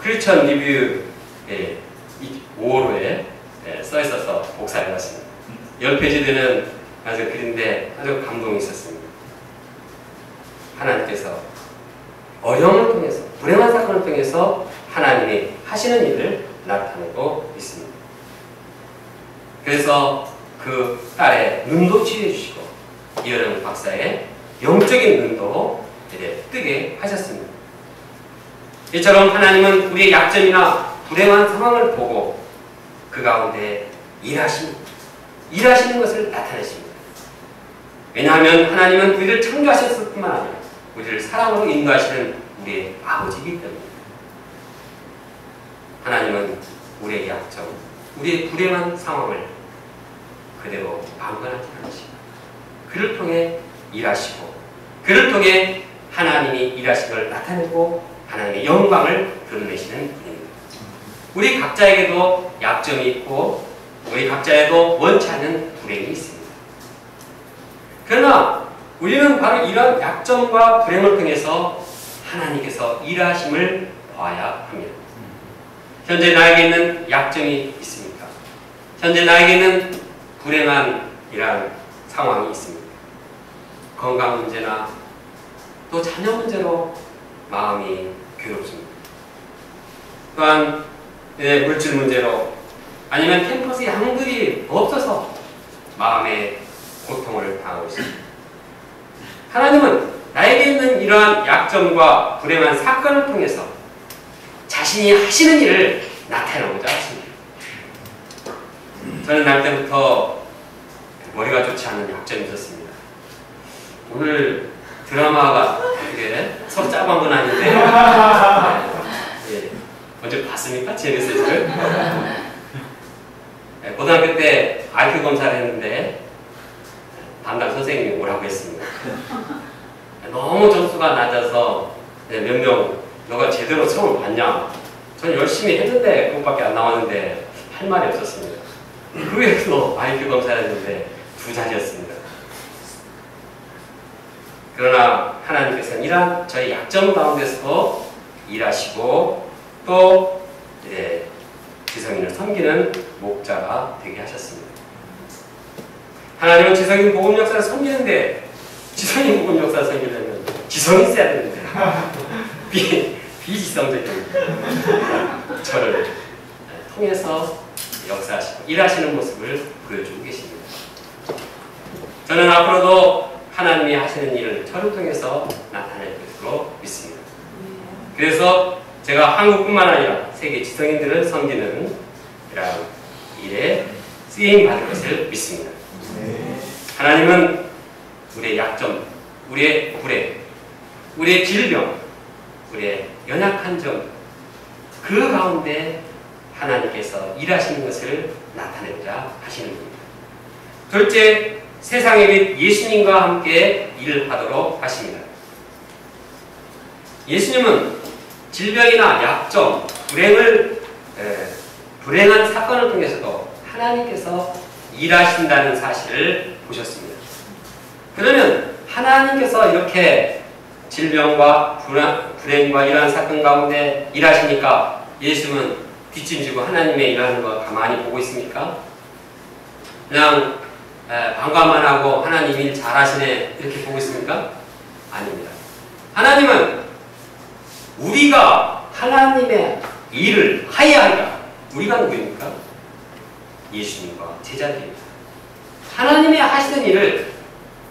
크리스천 리뷰 5호로에 써 있어서 복사해 봤습니다. 10페이지 되는 아주 글인데 아주 감동이 있었습니다. 하나님께서 어려움을 통해서, 불행한 사건을 통해서 하나님이 하시는 일을 나타내고 있습니다. 그래서 그 딸의 눈도 치유해 주시고 이어령 박사의 영적인 눈도 뜨게 하셨습니다. 이처럼 하나님은 우리의 약점이나 불행한 상황을 보고 그 가운데 일하시는 것을 나타내십니다. 왜냐하면 하나님은 우리를 창조하셨을 뿐만 아니라 우리를 사랑으로 인도하시는 우리의 아버지이기 때문입니다. 하나님은 우리의 약점, 우리의 불행한 상황을 그대로 방관하지 않으시고 그를 통해 일하시고 그를 통해 하나님이 일하신 걸 나타내고 하나님의 영광을 드러내시는 분입니다. 우리 각자에게도 약점이 있고 우리 각자에도 원치 않는 불행이 있습니다. 그러나 우리는 바로 이런 약점과 불행을 통해서 하나님께서 일하심을 봐야 합니다. 현재 나에게 있는 약점이 있습니까? 현재 나에게 있는 불행한 이러한 상황이 있습니다. 건강 문제나 또 자녀 문제로 마음이 괴롭습니다. 또한 물질 문제로 아니면 캠퍼스 양들이 없어서 마음의 고통을 당하고 있습니다. 하나님은 나에게 있는 이러한 약점과 불행한 사건을 통해서 자신이 하시는 일을 나타내고자 하십니다. 저는 날 때부터 머리가 좋지 않은 약점이 있었습니다. 오늘 드라마가 되게 서로 짜고 한 건 아닌데 먼저 봤습니까? 제 메시지를? 고등학교 때 IQ 검사를 했는데 담당 선생님이 오라고 했습니다. 너무 점수가 낮아서 몇 명 너가 제대로 시험을 봤냐? 저는 열심히 했는데 그것밖에 안 나왔는데 할 말이 없었습니다. 그 후에도 IQ 검사를 했는데 2자리였습니다. 그러나 하나님께서는 이러한 저희 약점 가운데서 일하시고 또 지성인을 섬기는 목자가 되게 하셨습니다. 하나님은 지성인 복음 역사를 섬기는데 지성인 복음 역사를 섬기려면 지성이 있어야 되는데 비지성적인 저를 통해서 역사하시고 일하시는 모습을 보여주고 계십니다. 저는 앞으로도 하나님이 하시는 일을 저를 통해서 나타낼 것으로 믿습니다. 그래서 제가 한국뿐만 아니라 세계 지성인들을 섬기는 이런 일에 쓰임받을 것을 믿습니다. 하나님은 우리의 약점, 우리의 불행, 우리의 질병, 우리의 연약한 점, 그 가운데 하나님께서 일하시는 것을 나타내고자 하시는 겁니다. 둘째, 세상의 빛 예수님과 함께 일을 하도록 하십니다. 예수님은 질병이나 약점, 불행한 사건을 통해서도 하나님께서 일하신다는 사실을 보셨습니다. 그러면 하나님께서 이렇게 질병과 불행과 이러한 사건 가운데 일하시니까 예수는 뒷짐지고 하나님의 일하는 거 가만히 보고 있습니까? 그냥 반가만 하고 하나님 일 잘하시네 이렇게 보고 있습니까? 아닙니다. 하나님은 우리가 하나님의 일을 하여야 한다. 우리가 누구입니까? 예수님과 제자들입니다. 하나님의 하시는 일을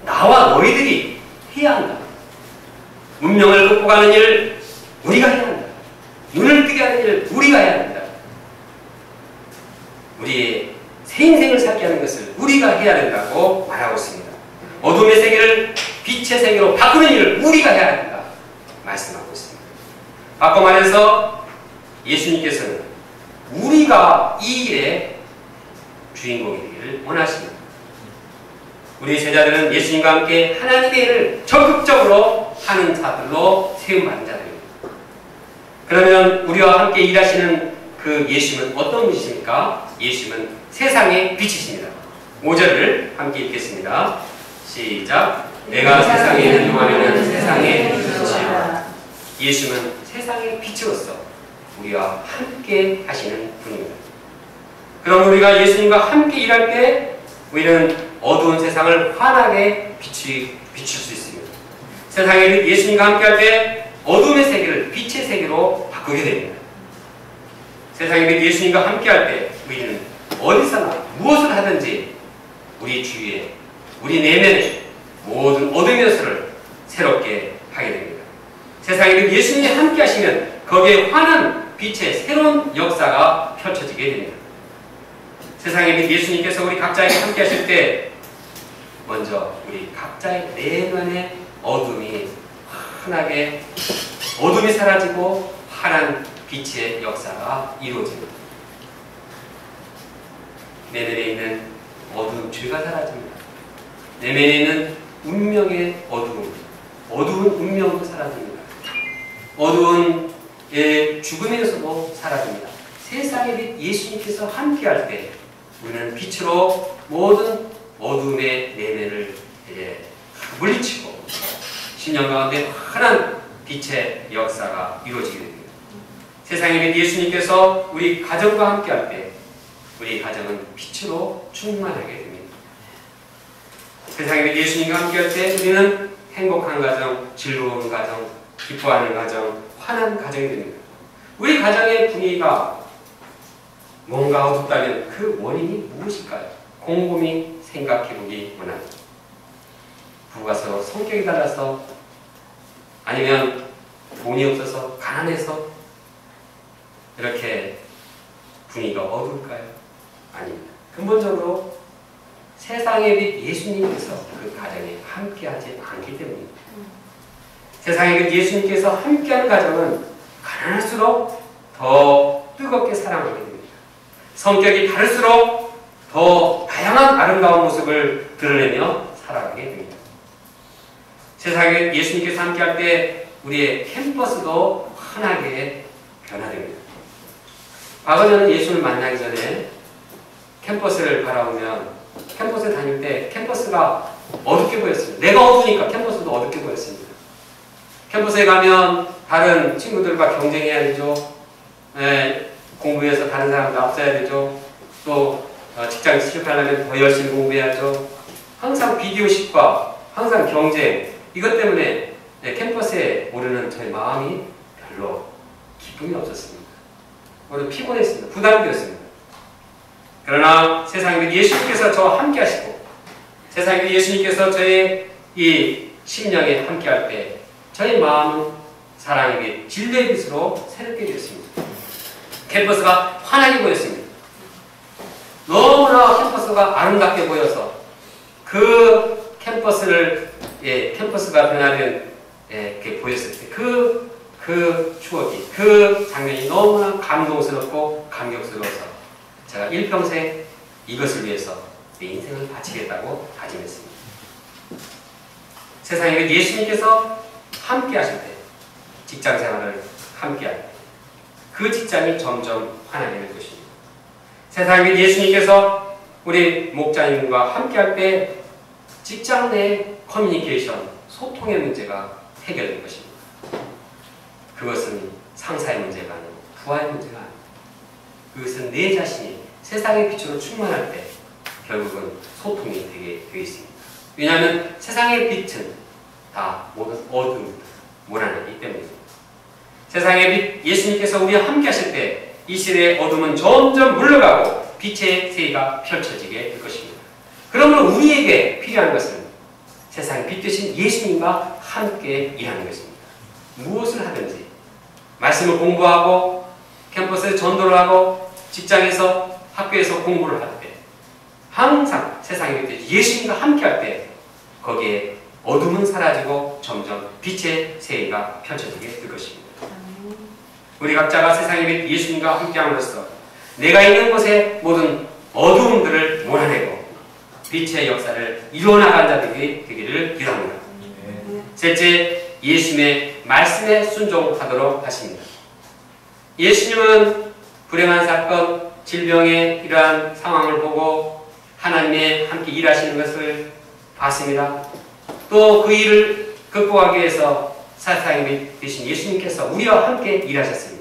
나와 너희들이 해야 한다. 문명을 극복하는 일을 우리가 해야 한다. 눈을 뜨게 하는 일을 우리가 해야 한다. 우리의 새 인생을 살게 하는 것을 우리가 해야 된다고 말하고 있습니다. 어둠의 세계를 빛의 세계로 바꾸는 일을 우리가 해야 된다 말씀하고 있습니다. 바꿔 말해서 예수님께서는 우리가 이 일의 주인공이 되기를 원하십니다. 우리 제자들은 예수님과 함께 하나님의 일을 적극적으로 하는 자들로 세움받은 자들입니다. 그러면 우리와 함께 일하시는 그 예수님은 어떤 분이십니까? 예수님은 세상의 빛이십니다. 5절을 함께 읽겠습니다. 시작. 내가 세상에 있는 동안에는 세상의 빛이요. 예수님은 세상의 빛으로서 우리와 함께 하시는 분입니다. 그럼 우리가 예수님과 함께 일할 때 우리는 어두운 세상을 환하게 비출 수 있습니다. 세상에 예수님과 함께 할 때 어둠의 세계를 빛의 세계로 바꾸게 됩니다. 세상에 예수님과 함께 할 때 우리는 어디서나 무엇을 하든지 우리 주위에, 우리 내면에 모든 어둠의 요소를 새롭게 하게 됩니다. 세상에 예수님이 함께 하시면 거기에 환한 빛의 새로운 역사가 펼쳐지게 됩니다. 세상에 예수님께서 우리 각자에게 함께 하실 때 먼저 우리 각자의 내면의 어둠이 환하게 어둠이 사라지고 환한 빛의 역사가 이루어집니다. 내면에 있는 어두운 죄가 사라집니다. 내면에 있는 운명의 어두운 운명도 사라집니다. 어두운 죽음의 요소도 사라집니다. 세상의 빛 예수님께서 함께할 때 우리는 빛으로 모든 어둠의 내면을 물리치고 신령 가운데 환한 빛의 역사가 이루어지게 됩니다. 세상의 빛 예수님께서 우리 가정과 함께할 때 우리 가정은 빛으로 충만하게 됩니다. 세상의 빛 예수님과 함께할 때 우리는 행복한 가정, 즐거운 가정, 기뻐하는 가정, 환한 가정이 됩니다. 우리 가정의 분위기가 뭔가 어둡다면 그 원인이 무엇일까요? 곰곰이 생각해보기 원합니다. 부부가 서로 성격이 달라서, 아니면 돈이 없어서, 가난해서 이렇게 분위기가 어두울까요? 아닙니다. 근본적으로 세상의 빛 예수님께서 그 가정에 함께하지 않기 때문입니다. 세상의 빛 예수님께서 함께하는 가정은 가난할수록 더 뜨겁게 사랑하게 됩니다. 성격이 다를수록 더 다양한 아름다운 모습을 드러내며 살아가게 됩니다. 세상에 예수님께서 함께할 때 우리의 캠퍼스도 환하게 변화됩니다. 과거 저는 예수님을 만나기 전에 캠퍼스를 바라보면 캠퍼스에 다닐 때 캠퍼스가 어둡게 보였습니다. 내가 어두우니까 캠퍼스도 어둡게 보였습니다. 캠퍼스에 가면 다른 친구들과 경쟁해야 되죠. 공부해서 다른 사람들 앞서야 되죠. 또 직장 취직하려면 더 열심히 공부해야죠. 항상 비교식과 항상 경쟁, 이것 때문에 캠퍼스에 오르는 저의 마음이 별로 기쁨이 없었습니다. 오히려 피곤했습니다. 부담되었습니다. 그러나 세상에 예수님께서 저와 함께 하시고 세상에 예수님께서 저의 이 심령에 함께 할 때 저의 마음은 사랑의 빛, 진리의 빛으로 새롭게 되었습니다. 캠퍼스가 환하게 보였습니다. 너무나 캠퍼스가 아름답게 보여서 그 캠퍼스를 캠퍼스가 변화된 보였을 때 그 추억이, 그 장면이 너무나 감동스럽고 감격스러워서 제가 일평생 이것을 위해서 내 인생을 바치겠다고 다짐했습니다. 세상에 예수님께서 함께 하실 때, 직장 생활을 함께 할 때, 그 직장이 점점 환하게 될 것입니다. 세상에 예수님께서 우리 목자님과 함께 할 때, 직장 내 커뮤니케이션, 소통의 문제가 해결될 것입니다. 그것은 상사의 문제가 아니고 부하의 문제가 아니고 그것은 내 자신이 세상의 빛으로 충만할 때 결국은 소통이 되게 되어 있습니다. 왜냐하면 세상의 빛은 다 모든 어둠, 모난하기 때문입니다. 세상의 빛 예수님께서 우리와 함께 하실 때 이 시대의 어둠은 점점 물러가고 빛의 세계가 펼쳐지게 될 것입니다. 그러므로 우리에게 필요한 것은 세상의 빛 되신 예수님과 함께 일하는 것입니다. 무엇을 하든지 말씀을 공부하고 캠퍼스에 전도를 하고 직장에서 학교에서 공부를 할 때 항상 세상의 빛 예수님과 함께 할 때 거기에 어둠은 사라지고 점점 빛의 세계가 펼쳐지게 될 것입니다. 우리 각자가 세상의 빛 예수님과 함께함으로써 내가 있는 곳의 모든 어두움들을 몰아내고 빛의 역사를 이루어나간 자들이 되기를 기도합니다. 셋째, 예수님의 말씀에 순종하도록 하십니다. 예수님은 불행한 사건, 질병의 이러한 상황을 보고 하나님의 함께 일하시는 것을 봤습니다. 또 그 일을 극복하기 위해서 세상의 빛 되신 예수님께서 우리와 함께 일하셨습니다.